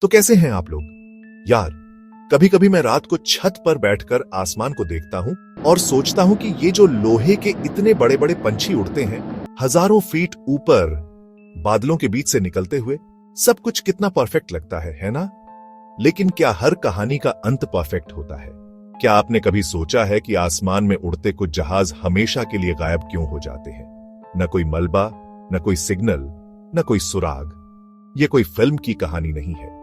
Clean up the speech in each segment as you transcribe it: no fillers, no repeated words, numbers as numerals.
तो कैसे हैं आप लोग यार। कभी कभी मैं रात को छत पर बैठकर आसमान को देखता हूं और सोचता हूं कि ये जो लोहे के इतने बड़े बड़े पंछी उड़ते हैं हजारों फीट ऊपर बादलों के बीच से निकलते हुए, सब कुछ कितना परफेक्ट लगता है ना। लेकिन क्या हर कहानी का अंत परफेक्ट होता है? क्या आपने कभी सोचा है कि आसमान में उड़ते कुछ जहाज हमेशा के लिए गायब क्यों हो जाते हैं? न कोई मलबा, न कोई सिग्नल, न कोई सुराग। ये कोई फिल्म की कहानी नहीं है,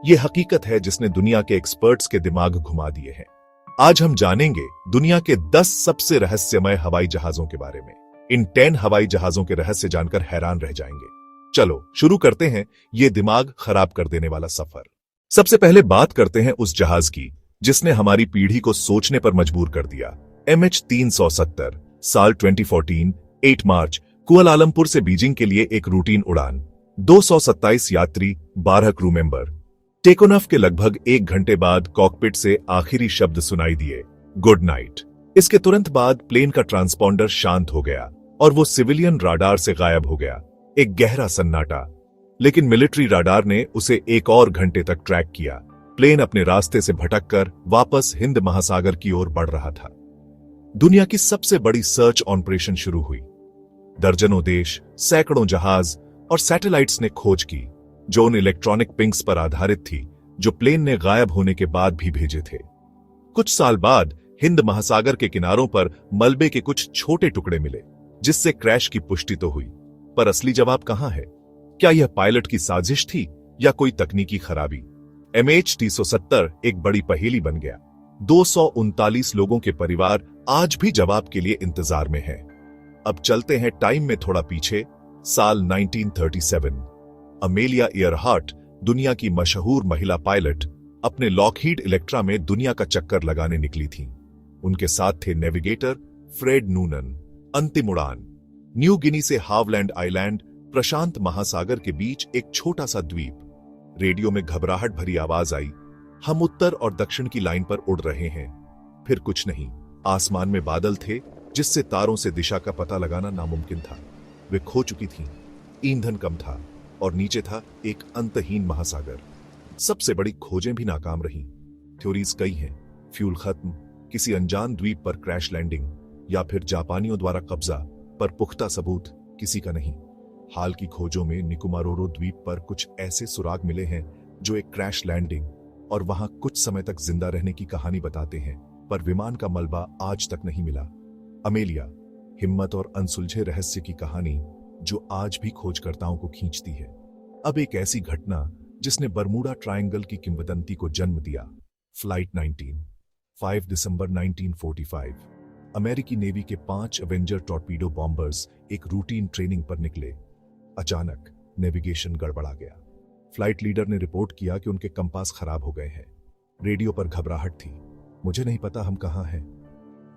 ये हकीकत है जिसने दुनिया के एक्सपर्ट्स के दिमाग घुमा दिए हैं। आज हम जानेंगे दुनिया के 10 सबसे रहस्यमय हवाई जहाजों के बारे में। इन 10 हवाई जहाजों के रहस्य जानकर हैरान रह जाएंगे। चलो शुरू करते हैं ये दिमाग खराब कर देने वाला सफर। सबसे पहले बात करते हैं उस जहाज की जिसने हमारी पीढ़ी को सोचने पर मजबूर कर दिया। MH370 साल 2014 8 मार्च कुआलालंपुर से बीजिंग के लिए एक रूटीन उड़ान। 227 यात्री, 12 क्रू मेंबर। टेकोनॉफ के लगभग 1 घंटे बाद कॉकपिट से आखिरी शब्द सुनाई दिए, गुड नाइट। इसके तुरंत बाद प्लेन का ट्रांसपॉन्डर शांत हो गया और वो सिविलियन राडार से गायब हो गया। एक गहरा सन्नाटा। लेकिन मिलिट्री राडार ने उसे 1 और घंटे तक ट्रैक किया। प्लेन अपने रास्ते से भटककर वापस हिंद महासागर की ओर बढ़ रहा था। दुनिया की सबसे बड़ी सर्च ऑपरेशन शुरू हुई। दर्जनों देश, सैकड़ों जहाज और सैटेलाइट्स ने खोज की जो उन इलेक्ट्रॉनिक पिंग्स पर आधारित थी जो प्लेन ने गायब होने के बाद भी भेजे थे। कुछ साल बाद हिंद महासागर के किनारों पर मलबे के कुछ छोटे टुकड़े मिले जिससे क्रैश की पुष्टि तो हुई, पर असली जवाब कहां है? क्या यह पायलट की साजिश थी या कोई तकनीकी खराबी? MH370 एक बड़ी पहेली बन गया। 239 लोगों के परिवार आज भी जवाब के लिए इंतजार में हैं। अब चलते हैं टाइम में थोड़ा पीछे, साल 1937। अमेलिया ईयरहार्ट, दुनिया की मशहूर महिला पायलट, अपने लॉकहीड इलेक्ट्रा में दुनिया का चक्कर लगाने निकली थीं। उनके साथ थे नेविगेटर फ्रेड नूनन। अंतिम उड़ान। न्यू गिनी से हावलैंड आइलैंड, प्रशांत महासागर के बीच एक छोटा सा द्वीप। रेडियो में घबराहट भरी आवाज आई, हम उत्तर और दक्षिण की लाइन पर उड़ रहे हैं। फिर कुछ नहीं, आसमान में बादल थे जिससे तारों से दिशा का पता लगाना नामुमकिन था। वे खो चुकी थीं, ईंधन कम था और नीचे था एक अंतहीन महासागर। सबसे बड़ी खोजें भी नाकाम रहीं। थ्योरीज कई हैं, फ्यूल खत्म, किसी अनजान द्वीप पर क्रैश लैंडिंग, या फिर जापानियों द्वारा कब्जा, पर पुख्ता सबूत किसी का नहीं। हाल की खोजों में निकोबारो द्वीप पर कुछ ऐसे सुराग मिले हैं जो एक क्रैश लैंडिंग और वहां कुछ समय तक जिंदा रहने की कहानी बताते हैं, पर विमान का मलबा आज तक नहीं मिला। अमेलिया, हिम्मत और अनसुलझे रहस्य की कहानी जो आज भी खोजकर्ताओं को खींचती है। अब एक ऐसी घटना जिसने बरमूडा ट्रायंगल की किंवदंती को जन्म दिया। फ्लाइट 19, 5 दिसंबर 1945। अमेरिकी नेवी के 5 एवेंजर टॉर्पीडो बॉम्बर्स एक रूटीन ट्रेनिंग पर निकले। अचानक नेविगेशन गड़बड़ा गया। फ्लाइट लीडर ने रिपोर्ट किया कि उनके कंपास खराब हो गए हैं। रेडियो पर घबराहट थी, मुझे नहीं पता हम कहां हैं।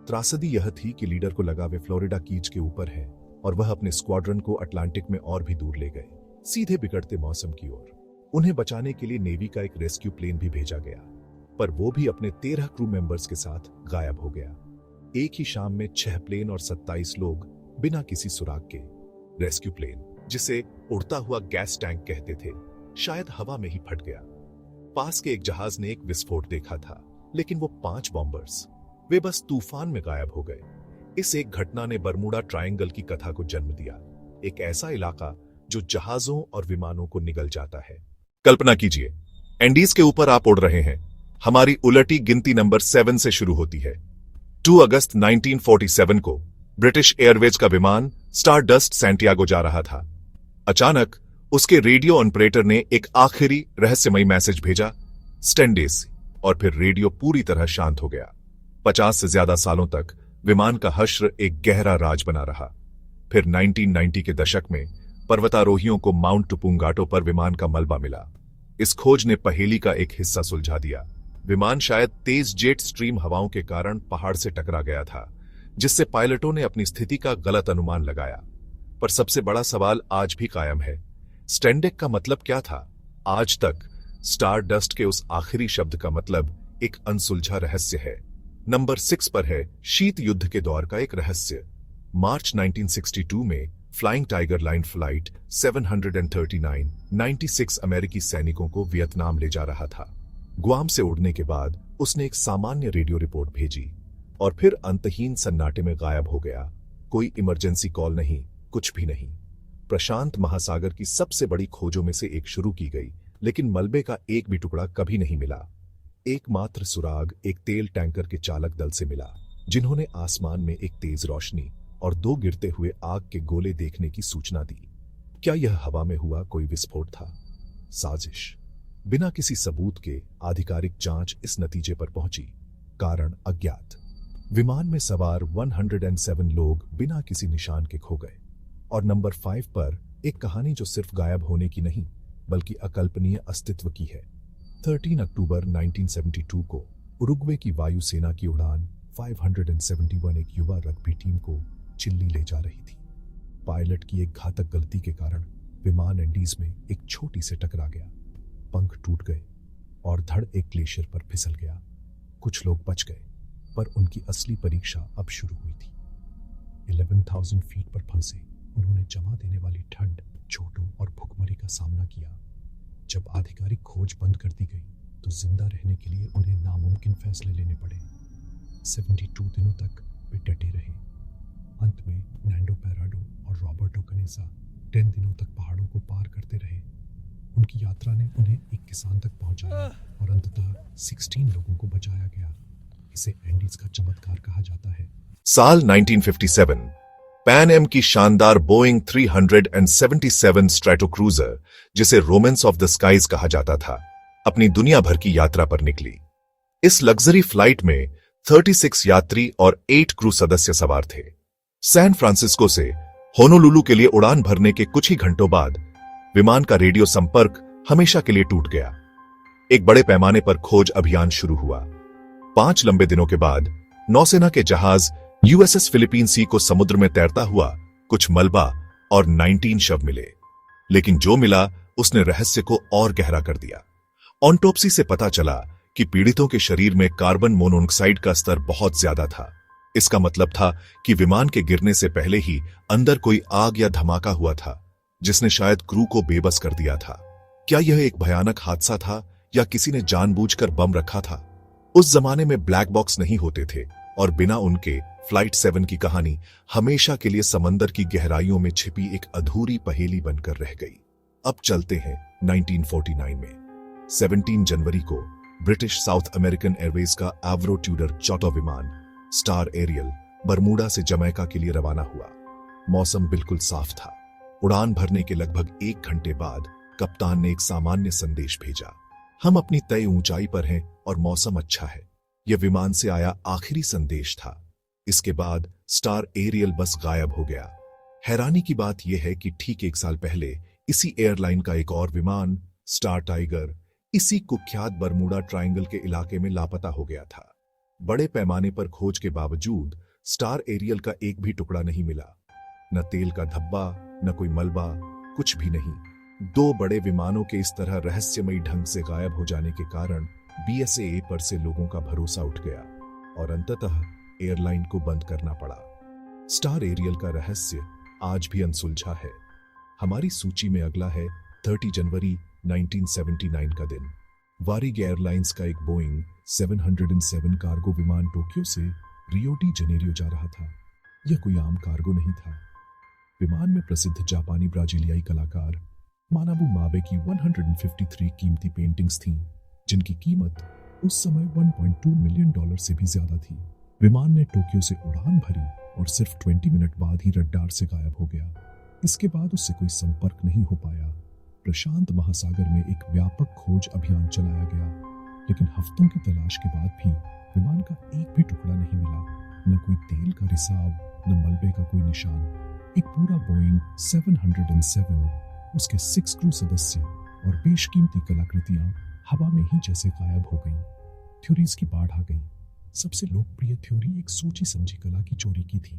त्रासदी यह थी कि लीडर को लगा वे फ्लोरिडा कीज के ऊपर है और वह अपने स्क्वाड्रन को अटलांटिक में और भी दूर ले गए, सीधे बिगड़ते मौसम की ओर। उन्हें बचाने के लिए नेवी का एक रेस्क्यू प्लेन भी भेजा गया, पर वो भी अपने 13 क्रू मेंबर्स के साथ गायब हो गया। एक ही शाम में 6 प्लेन और 27 लोग बिना किसी सुराग के। रेस्क्यू प्लेन, जिसे उड़ता हुआ गैस टैंक कहते थे, शायद हवा में ही फट गया। पास के एक जहाज ने एक विस्फोट देखा था, लेकिन वो 5 बॉम्बर्स, वे बस तूफान में गायब हो गए। इस एक घटना ने बरमूडा ट्रायंगल की कथा को जन्म दिया, एक ऐसा इलाका जो जहाजों और विमानों को निगल जाता है। कल्पना कीजिए, एंडीज के ऊपर आप उड़ रहे हैं। हमारी उलटी गिनती नंबर 7 से शुरू होती है। 2 अगस्त 1947 को ब्रिटिश एयरवेज का विमान स्टारडस्ट सैंटियागो जा रहा था। अचानक उसके रेडियो ऑपरेटर ने एक आखिरी रहस्यमयी मैसेज भेजा, स्टेंडेस, और फिर रेडियो पूरी तरह शांत हो गया। 50 से ज्यादा सालों तक विमान का हश्र एक गहरा राज बना रहा। फिर 1990 के दशक में पर्वतारोहियों को माउंट टुपुंगाटो पर विमान का मलबा मिला। इस खोज ने पहेली का एक हिस्सा सुलझा दिया। विमान शायद तेज जेट स्ट्रीम हवाओं के कारण पहाड़ से टकरा गया था, जिससे पायलटों ने अपनी स्थिति का गलत अनुमान लगाया। पर सबसे बड़ा सवाल आज भी कायम है, स्टैंडेक का मतलब क्या था? आज तक स्टारडस्ट के उस आखिरी शब्द का मतलब एक अनसुलझा रहस्य है। नंबर 6 पर है शीत युद्ध के दौर का एक रहस्य। मार्च 1962 में फ्लाइंग टाइगर लाइन फ्लाइट 739 96 अमेरिकी सैनिकों को वियतनाम ले जा रहा था। गुआम से उड़ने के बाद उसने एक सामान्य रेडियो रिपोर्ट भेजी और फिर अंतहीन सन्नाटे में गायब हो गया। कोई इमरजेंसी कॉल नहीं, कुछ भी नहीं। प्रशांत महासागर की सबसे बड़ी खोजों में से एक शुरू की गई, लेकिन मलबे का एक भी टुकड़ा कभी नहीं मिला। एकमात्र सुराग एक तेल टैंकर के चालक दल से मिला, जिन्होंने आसमान में एक तेज रोशनी और 2 गिरते हुए आग के गोले देखने की सूचना दी। क्या यह हवा में हुआ कोई विस्फोट था? साजिश? बिना किसी सबूत के आधिकारिक जांच इस नतीजे पर पहुंची, कारण अज्ञात। विमान में सवार 107 लोग बिना किसी निशान के खो गए। और नंबर 5 पर एक कहानी जो सिर्फ गायब होने की नहीं, बल्कि अकल्पनीय अस्तित्व की है। 13 अक्टूबर 1972 को उरुग्वे की वायुसेना की उड़ान 571 एक युवा रग्बी टीम को चिल्ली ले जा रही थी। पायलट की एक घातक गलती के कारण विमान एंडीज में एक छोटी से टकरा गया। पंख टूट गए और धड़ एक ग्लेशियर पर फिसल गया। कुछ लोग बच गए, पर उनकी असली परीक्षा अब शुरू हुई थी। 11,000 फीट पर फंसे उन्होंने जमा देने वाली ठंड, चोटों और भुखमरी का सामना किया। जब आधिकारिक खोज बंद कर दी गई तो जिंदा रहने के लिए उन्हें नामुमकिन फैसले लेने पड़े। 72 दिनों तक वे डटे रहे। अंत में नैंडो पैराडो और रॉबर्टो कनेसा 10 दिनों तक पहाड़ों को पार करते रहे। उनकी यात्रा ने उन्हें एक किसान तक पहुंचाया और अंततः 16 लोगों को बचाया गया। इसे एंडीज का चमत्कार कहा जाता है। साल 1957 पैन एम की शानदार बोइंग 377 स्ट्रैटोक्रूजर, जिसे रोमेंस ऑफ द स्काईज कहा जाता था, अपनी दुनिया भर की यात्रा पर निकली। इस लग्जरी फ्लाइट में 36 यात्री और 8 क्रू सदस्य सवार थे। सैन फ्रांसिस्को से होनोलुलु के लिए उड़ान भरने के कुछ ही घंटों बाद विमान का रेडियो संपर्क हमेशा के लिए टूट गया। एक बड़े पैमाने पर खोज अभियान शुरू हुआ। 5 लंबे दिनों के बाद नौसेना के जहाज यूएसएस फिलीपीन सी को समुद्र में तैरता हुआ कुछ मलबा और 19 शव मिले। लेकिन जो मिला उसने रहस्य को और गहरा कर दिया। ऑटोप्सी से पता चला कि पीड़ितों के शरीर में कार्बन मोनोऑक्साइड का स्तर बहुत ज्यादा था। इसका मतलब था कि विमान के गिरने से पहले ही अंदर कोई आग या धमाका हुआ था, जिसने शायद क्रू को बेबस कर दिया था। क्या यह एक भयानक हादसा था या किसी ने जानबूझकर बम रखा था? उस जमाने में ब्लैक बॉक्स नहीं होते थे और बिना उनके फ्लाइट 7 की कहानी हमेशा के लिए समंदर की गहराइयों में छिपी एक अधूरी पहेली बनकर रह गई। अब चलते हैं 1949 में। 17 जनवरी को ब्रिटिश साउथ अमेरिकन एयरवेज का एवरो ट्यूडर चौथा विमान स्टार एरियल बरमूडा से जमैका के लिए रवाना हुआ। मौसम बिल्कुल साफ था। उड़ान भरने के लगभग 1 घंटे बाद कप्तान ने एक सामान्य संदेश भेजा, हम अपनी तय ऊंचाई पर हैं और मौसम अच्छा है। यह विमान से आया आखिरी संदेश था। इसके बाद स्टार एरियल बस गायब हो गया। हैरानी की बात यह है कि ठीक 1 साल पहले इसी एयरलाइन का एक और विमान स्टार टाइगर इसी कुख्यात बरमूडा ट्रायंगल के इलाके में लापता हो गया था। बड़े पैमाने पर खोज के बावजूद स्टार एरियल का एक भी टुकड़ा नहीं मिला। न तेल का धब्बा, न कोई मलबा, कुछ भी नहीं। 2 बड़े विमानों के इस तरह रहस्यमयी ढंग से गायब हो जाने के कारण बीएसए पर से लोगों का भरोसा उठ गया और अंततः एयरलाइन को बंद करना पड़ा। स्टार एरियल का रहस्य आज भी अनसुलझा है। हमारी सूची में अगला है 30 जनवरी 1979 का दिन। वारिग एयरलाइंस का एक बोइंग 707 कार्गो विमान टोक्यो से रियो डी जनेरियो जा रहा था। यह कोई आम कार्गो नहीं था। विमान में प्रसिद्ध जापानी ब्राजीलियाई कलाकार मानाबू माबे की 153 कीमती पेंटिंग्स थीं, जिनकी कीमत उस समय $1.2 मिलियन से भी ज्यादा थी। विमान ने टोक्यो से उड़ान भरी और सिर्फ 20 मिनट बाद ही रडार से गायब हो गया। इसके बाद उससे कोई संपर्क नहीं हो पाया। प्रशांत महासागर में एक व्यापक खोज अभियान चलाया गया, लेकिन हफ्तों की तलाश के बाद भी विमान का एक भी टुकड़ा नहीं मिला। न कोई तेल का रिसाव, न मलबे का कोई निशान। एक पूरा बोइंग 707, उसके 6 क्रू सदस्य और बेशकीमती कलाकृतियां हवा में ही जैसे गायब हो गईं। थ्योरीज की बाढ़ आ गई। सबसे लोकप्रिय थ्योरी एक सोची समझी कला की चोरी की थी।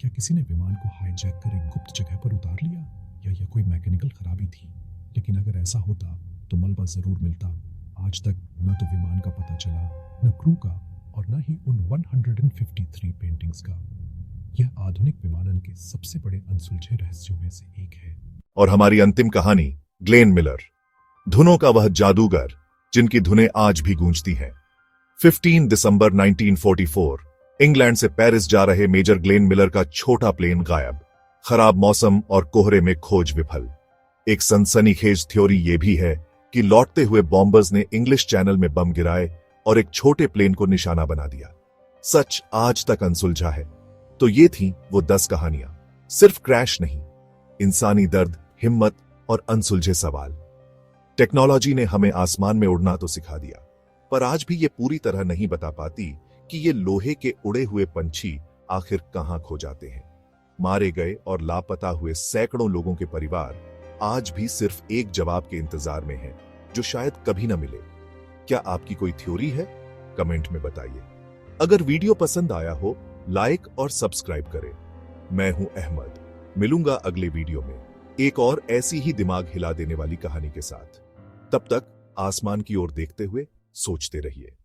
क्या किसी ने विमान को हाईजैक कर एक गुप्त जगह पर उतार लिया, या यह कोई मैकेनिकल खराबी थी? लेकिन अगर ऐसा होता तो मलबा जरूर मिलता। आज तक न तो विमान का पता चला, न क्रू का, और न ही उन 153 पेंटिंग्स का। यह आधुनिक विमानन के सबसे बड़े अनसुलझे रहस्यों में से एक है। और हमारी अंतिम कहानी, ग्लेन मिलर, धुनों का वह जादूगर जिनकी धुनें आज भी गूंजती हैं। 15 दिसंबर 1944 इंग्लैंड से पेरिस जा रहे मेजर ग्लेन मिलर का छोटा प्लेन गायब। खराब मौसम और कोहरे में खोज विफल। एक सनसनीखेज थ्योरी यह भी है कि लौटते हुए बॉम्बर्स ने इंग्लिश चैनल में बम गिराए और एक छोटे प्लेन को निशाना बना दिया। सच आज तक अनसुलझा है। तो ये थी वो 10 कहानियां, सिर्फ क्रैश नहीं, इंसानी दर्द, हिम्मत और अनसुलझे सवाल। टेक्नोलॉजी ने हमें आसमान में उड़ना तो सिखा दिया, पर आज भी ये पूरी तरह नहीं बता पाती कि ये लोहे के उड़े हुए पंछी आखिर कहां खो जाते हैं। मारे गए और लापता हुए सैकड़ों लोगों के परिवार आज भी सिर्फ एक जवाब के इंतजार में हैं, जो शायद कभी ना मिले। क्या आपकी कोई थ्योरी है? कमेंट में बताइए। अगर वीडियो पसंद आया हो, लाइक और सब्सक्राइब करें। मैं हूं अहमद, मिलूंगा अगले वीडियो में एक और ऐसी ही दिमाग हिला देने वाली कहानी के साथ। तब तक आसमान की ओर देखते हुए सोचते रहिए।